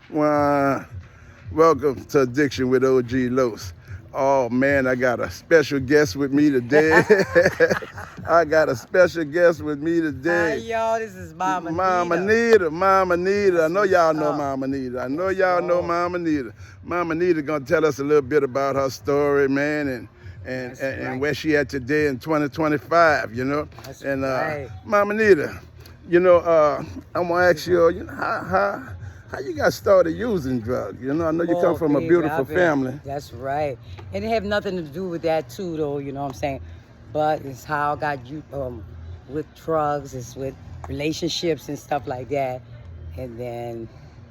Well, welcome to Addiction with OG Los. Oh man, I got a special guest with me today. I got a special guest with me Hi, today. y'all. This is Mama Mama Nita. Nita, Mama Nita. I know y'all know up. Mama Nita. I know Yes, y'all know Lord. Mama Nita. Mama Nita gonna tell us a little bit about her story, man, That's and right. where she at today in 2025, you know. That's And right. Mama Nita, I'm gonna ask you, how you got started using drugs? You know, I know you come Oh, from a baby, beautiful I've been. family. That's right. And it have nothing to do with that too, though. You know what I'm saying? But it's how I got you with drugs. It's with relationships and stuff like that. And then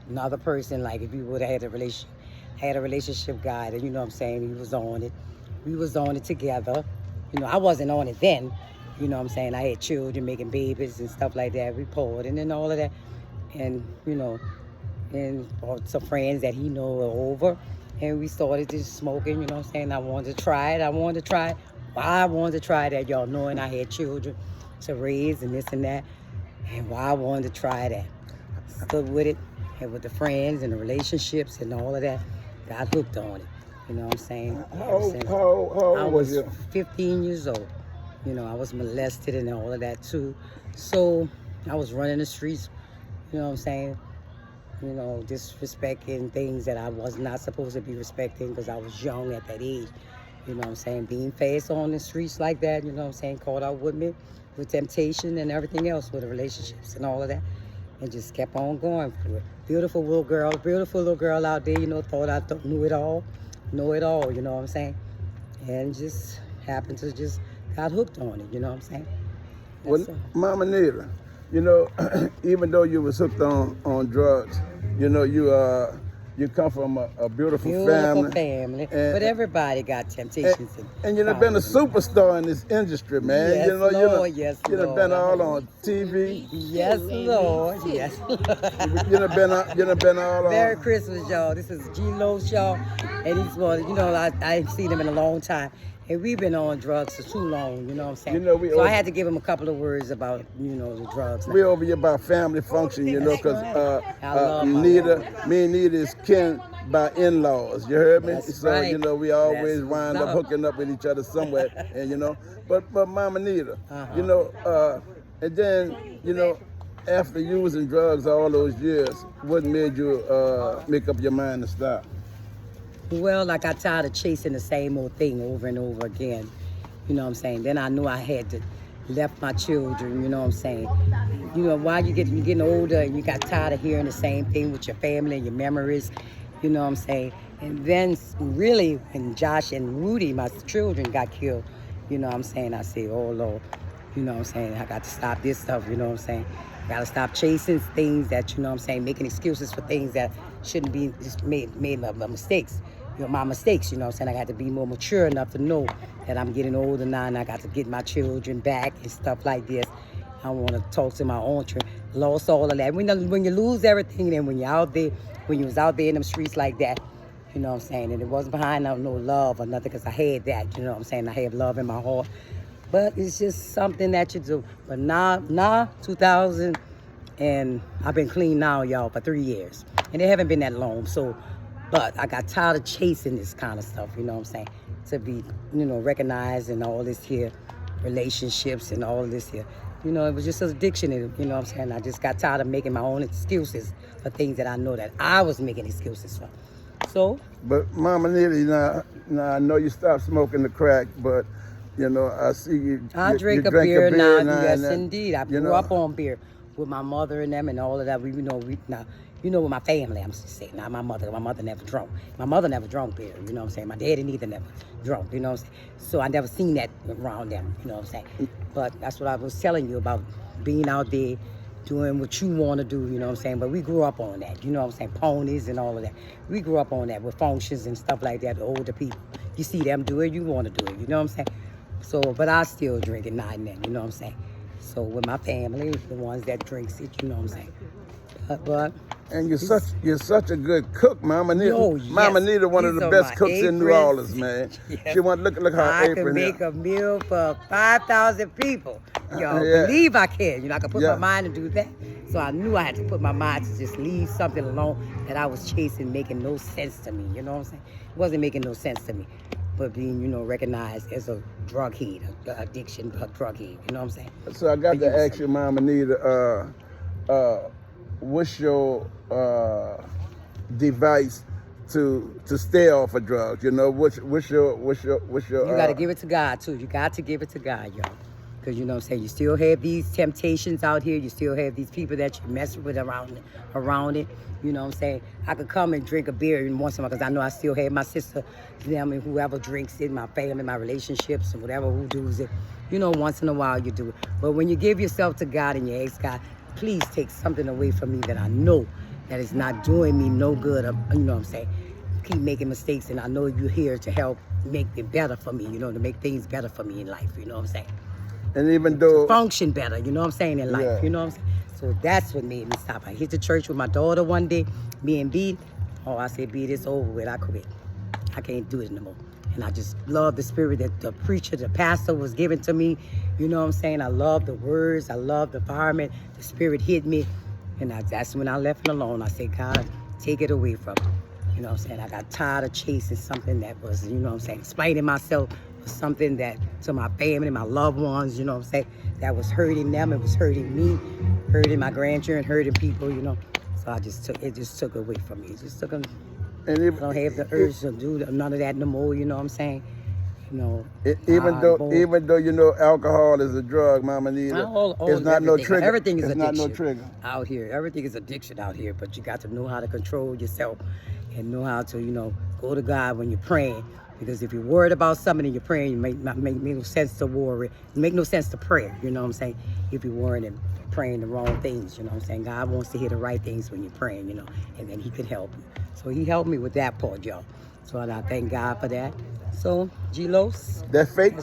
another person, like if you would have had a relationship guy, that you know what I'm saying, he was on it. We was on it together. You know, I wasn't on it then. You know what I'm saying? I had children making babies and stuff like that, reporting and all of that. And and some friends that he know were over, and we started just smoking. You know what I'm saying? I wanted to try it. Why I wanted to try that, y'all knowing I had children to raise and this and that, and why I wanted to try that. Stood with it, and with the friends and the relationships and all of that, got hooked on it. You know what I'm saying? How I old was was you? 15 years old. You know, I was molested and all of that too. So I was running the streets, you know what I'm saying? You know, disrespecting things that I was not supposed to be respecting because I was young at that age. You know what I'm saying? Being fast on the streets like that, you know what I'm saying? Caught out with me with temptation and everything else with the relationships and all of that. And just kept on going through it. Beautiful little girl out there, you know, thought I knew it all, you know what I'm saying? And just happened to just got hooked on it, you know what I'm saying? Well, That's Mama Nita, you know, even though you was hooked on drugs, you know, you come from a beautiful beautiful family, family. and But everybody got and, temptations and and you done been a problems. superstar in this industry, man. Yes, Lord, yes, You done been Lord. all on TV. Yes, Lord, yes, Lord. You done been all Merry on. Christmas, y'all. This is G Lo's y'all. And he's one, you know, I ain't seen him in a long time. And we've been on drugs for too long, you know what I'm saying? You know, we So I over had to give him a couple of words about, you know, the drugs we now. over here about family function, you know, That's because right. I love my Nita, woman. me and Nita is kin by in-laws. You heard me? That's So you right. know, we That's always what's wind up up. hooking up with each other somewhere, and you know. But Mama Nita, you Uh-huh. know, and then you know, after using drugs all those years, what made you make up your mind to stop? Well, I got tired of chasing the same old thing over and over again. You know what I'm saying? Then I knew I had to left my children, you know what I'm saying? You know, while you're getting older and you got tired of hearing the same thing with your family and your memories, you know what I'm saying? And then really when Josh and Rudy, my children, got killed, you know what I'm saying? I said, oh Lord, you know what I'm saying? I got to stop this stuff, you know what I'm saying? I got to stop chasing things that, you know what I'm saying, making excuses for things that shouldn't be just made my mistakes. You know, my mistakes, you know what I'm saying? I got to be more mature enough to know that I'm getting older now and I got to get my children back and stuff like this. I want to talk to my own children. Lost all of that. When you lose everything, and when you're out there, when you was out there in them streets like that, you know what I'm saying? And it wasn't behind no love or nothing because I had that, you know what I'm saying? I have love in my heart. But it's just something that you do. But now, 2000, and I've been clean now, y'all, for 3 years. And it haven't been that long, so, but I got tired of chasing this kind of stuff, you know what I'm saying? To be, you know, recognized in all this here, relationships and all this here. You know, it was just an addiction, you know what I'm saying? I just got tired of making my own excuses for things that I know that I was making excuses for. So, But Mama Nita, now I know you stopped smoking the crack, but you know I see I you drink a drink beer now. now and Yes, then. indeed. I You grew up know, on beer with my mother and them and all of that. You know, with my family, I'm just saying, not my mother. My mother never drunk. My mother never drunk beer, you know what I'm saying? My daddy neither never drunk, you know what I'm saying? So I never seen that around them, you know what I'm saying? But that's what I was telling you about being out there, doing what you want to do, you know what I'm saying? But we grew up on that, you know what I'm saying? Ponies and all of that. We grew up on that with functions and stuff like that, the older people. You see them do it, you want to do it, you know what I'm saying? So, but I still drink it now and then, you know what I'm saying? So with my family, the ones that drinks it, you know what I'm saying? But and it's, you're such a good cook, Mama Nita. yo, Mama yes, Nita, one of these the are best my cooks in New aprons. Orleans, man. Yes. She want look her I can apron make here. a meal for 5,000 people. Y'all Yeah, believe I can. You know, I can put my yeah. mind to do that. So I knew I had to put my mind to just leave something alone that I was chasing, making no sense to me. You know what I'm saying? It wasn't making no sense to me. But being, you know, recognized as a drug head, addiction, drug head. You know what I'm saying? So I got to ask you, Mama Nita, what's your device to stay off of drugs? You know, what's your You got to give it to God too. You got to give it to God, y'all. Because, you know what I'm saying, you still have these temptations out here. You still have these people that you mess with around it. You know what I'm saying? I could come and drink a beer once in a while because I know I still have my sister, them, and whoever drinks it, my family, my relationships, and whatever who does it. You know, once in a while you do it. But when you give yourself to God and you ask God, please take something away from me that I know that is not doing me no good. You know what I'm saying? Keep making mistakes, and I know you're here to help make it better for me, you know, to make things better for me in life. You know what I'm saying? And even though to function better, you know what I'm saying, in life, yeah. You know what I'm saying? So that's what made me stop. I hit the church with my daughter one day, me and B. Oh, I said, B, this over with, I quit. I can't do it no more. And I just love the spirit that the preacher, the pastor was giving to me. You know what I'm saying? I love the words, I love the environment, the spirit hit me. And that's when I left it alone. I said, God, take it away from me. You know what I'm saying? I got tired of chasing something that was, you know what I'm saying, explaining myself for something that to my family, my loved ones, you know what I'm saying, that was hurting them, it was hurting me, hurting my grandchildren, hurting people, you know. So it just took away from me. It just took them. And I don't have the urge to do none of that no more, you know what I'm saying? You know, even though you know alcohol is a drug, Mama Nita, it's not no trigger. Everything is it's addiction. Not no trigger out here. Everything is addiction out here, but you got to know how to control yourself and know how to, you know, go to God when you're praying. Because if you're worried about something and you're praying, it make no sense to worry. It make no sense to pray, you know what I'm saying? If you're worrying and praying the wrong things, you know what I'm saying? God wants to hear the right things when you're praying, you know, and then he could help you. So he helped me with that part, y'all. So I thank God for that. So, G-Los. That faith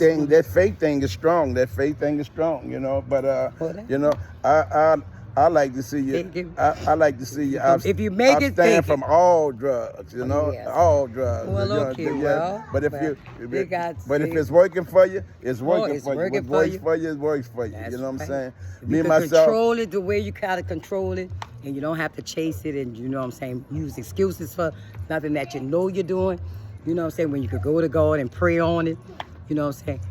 thing is strong. That faith thing is strong, you know. But you know, I like to see you. I like to see you. If you make it, stand from all drugs, you know, yes. all drugs. Well, you know, okay, yeah. well, but if if it's working for you, it's working for you. Working What works for you, it works for you. That's you know what I'm saying? If Me you can myself, control it the way you gotta control it, and you don't have to chase it, and you know what I'm saying, use excuses for nothing that you know you're doing. You know what I'm saying? When you could go to God and pray on it, you know what I'm saying?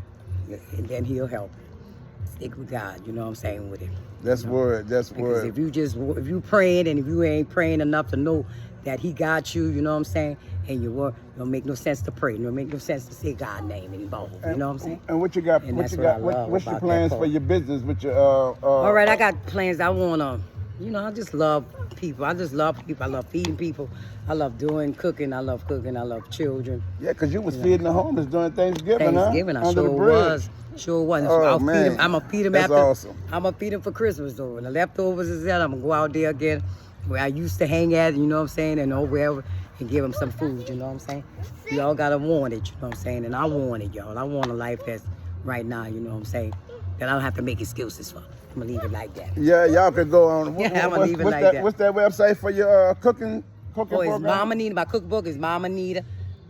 And then he'll help you. Stick with God, you know what I'm saying, with it. That's word. That's because word. if you praying and if you ain't praying enough to know that he got you, you know what I'm saying, and you work, it don't make no sense to pray. It don't make no sense to say God's name involved. You know what I'm saying? And what you got? And What you got? What's your plans for your business? With your all right, I got plans. I wanna, you know, I just love people. I just love people. I love feeding people. I love doing cooking. I love cooking. I love children. Yeah, because you was feeding the homeless during Thanksgiving, Thanksgiving, huh? I Under sure the bridge. was. Sure was. Oh, man. I'm gonna feed them That's after. awesome. I'm gonna feed them for Christmas though. And the leftovers is that I'm gonna go out there again, where I used to hang at. You know what I'm saying? And wherever, and give them some food. You know what I'm saying? Y'all gotta want it. You know what I'm saying? And I want it, y'all. I want a life that's right now. You know what I'm saying? That I don't have to make excuses for. I'm gonna leave it like that. Yeah, y'all could go on. Yeah, I'm gonna leave it like that. What's that website for your cooking program? It's Mama Nita. My cookbook is Mama Nita,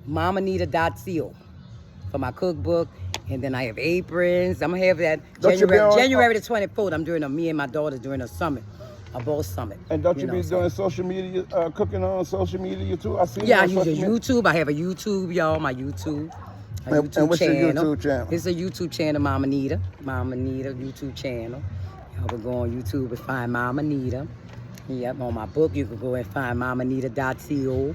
mamanita.co for my cookbook. And then I have aprons. I'm gonna have that January the 24th. I'm doing me and my daughter doing a summit, a bowl summit. And don't you be doing social media, cooking on social media too? I see. Yeah, I use YouTube. I have a YouTube, y'all. My YouTube. And what's your YouTube channel? It's a YouTube channel, Mama Nita. Mama Nita YouTube channel. Y'all can go on YouTube and find Mama Nita. Yep, on my book you can go and find mamanita.co.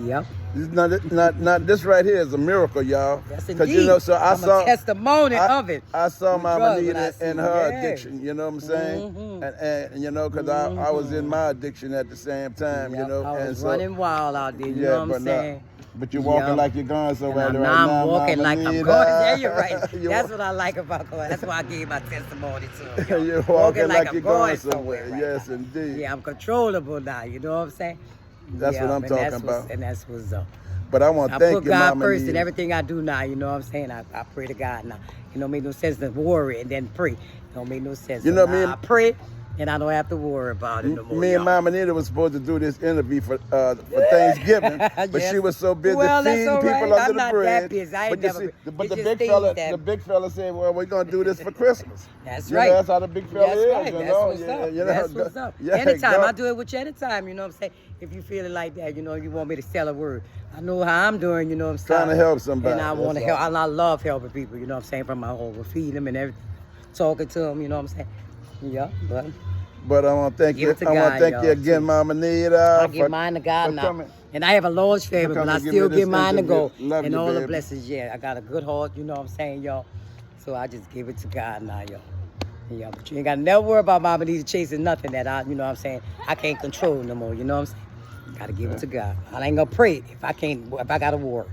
Yep. Not this right here is a miracle, y'all. Yes, indeed. You know, so I saw a testimony of it. I saw Mama Nita in her addiction. You know what I'm saying? Mm-hmm. And you know, because I was in my addiction at the same time. Yep, you know, I was running wild out there. You know what I'm saying? But you're walking like you're going somewhere right now. I'm walking Mama like Nita. I'm going. Yeah, you're right. That's what I like about going. That's why I gave my testimony to him. You're walking like you're going somewhere. Right yes, now. indeed. Yeah, I'm controllable now. You know what I'm saying? That's what I'm talking about. And that's what's up. But I want to thank you, I put God Mama first Nita. in everything I do now. You know what I'm saying? I pray to God now. It don't make no sense to worry and then pray. It don't make no sense. You know so me. I pray and I don't have to worry about it no more. Me and y'all. Mama Nita was supposed to do this interview for Thanksgiving, but Yes. she was so busy Well, that's feeding all people right. under I'm the not bread. that busy. I ain't But, you never. see, but it's the just big fella said, "Well, we're gonna do this for Christmas." That's You right. know, that's how the big fella That's is. right. You That's know, what's yeah, up. you know, That's what's up. yeah, Anytime go. I do it with you. Anytime, you know what I'm saying. If you feel it like that, you know, you want me to tell a word. I know how I'm doing. You know what I'm saying. Trying to help somebody. And I want to that's help. all. And I love helping people. You know what I'm saying. From my home, feeding them and everything, talking to them. You know what I'm saying. Yeah, But I want to thank Give you. it to I want God, to thank you y'all, again, too. Mama Nita. I give mine to God for now. coming. And I have a large family, but coming I and give still me this give mine to go. interview. Love And you, all the baby. blessings, yeah. I got a good heart, you know what I'm saying, y'all. So I just give it to God now, y'all. Yeah, but you ain't got to never worry about Mama Nita chasing nothing that I, you know what I'm saying, I can't control no more, you know what I'm saying? Got to give it to God. I ain't going to pray if I got to work.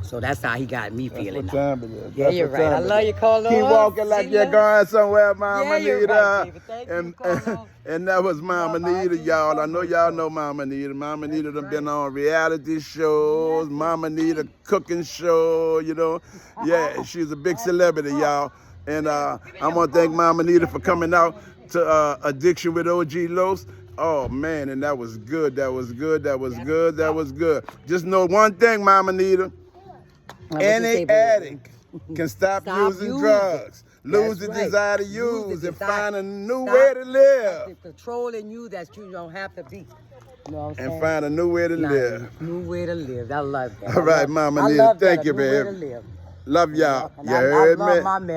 So that's how he got me That's feeling what now. time it is. Yeah, That's you're what right. I time it love is. you, Carlos. Keep walking like She you're loves- going somewhere, Mama Yeah, you're Nita. right, baby. Thank you, Carlos. And that was Mama Love, I Nita, do y'all. so I know much, y'all though. know Mama Nita. Mama That's Nita done right. been on reality shows. Yes, Mama yes, Nita yes. cooking show, you know. Yeah, she's a big celebrity, y'all. And I want to thank Mama Nita for coming out to Addiction with OG Los. Oh, man, and that was good. That was good. That was good. That was good. Just know one thing, Mama Nita. What you Any say, baby? addict can stop using using. drugs, lose That's the right. desire to Lose use, the and desire. find a new Stop way to live. the controlling you that you don't have to be. You know what I'm saying? And find a new way to live. New way to live. I love that. All right, Mama I Nita. love that. Thank you, A new way to babe. live. Love y'all. And You I heard love me? my man.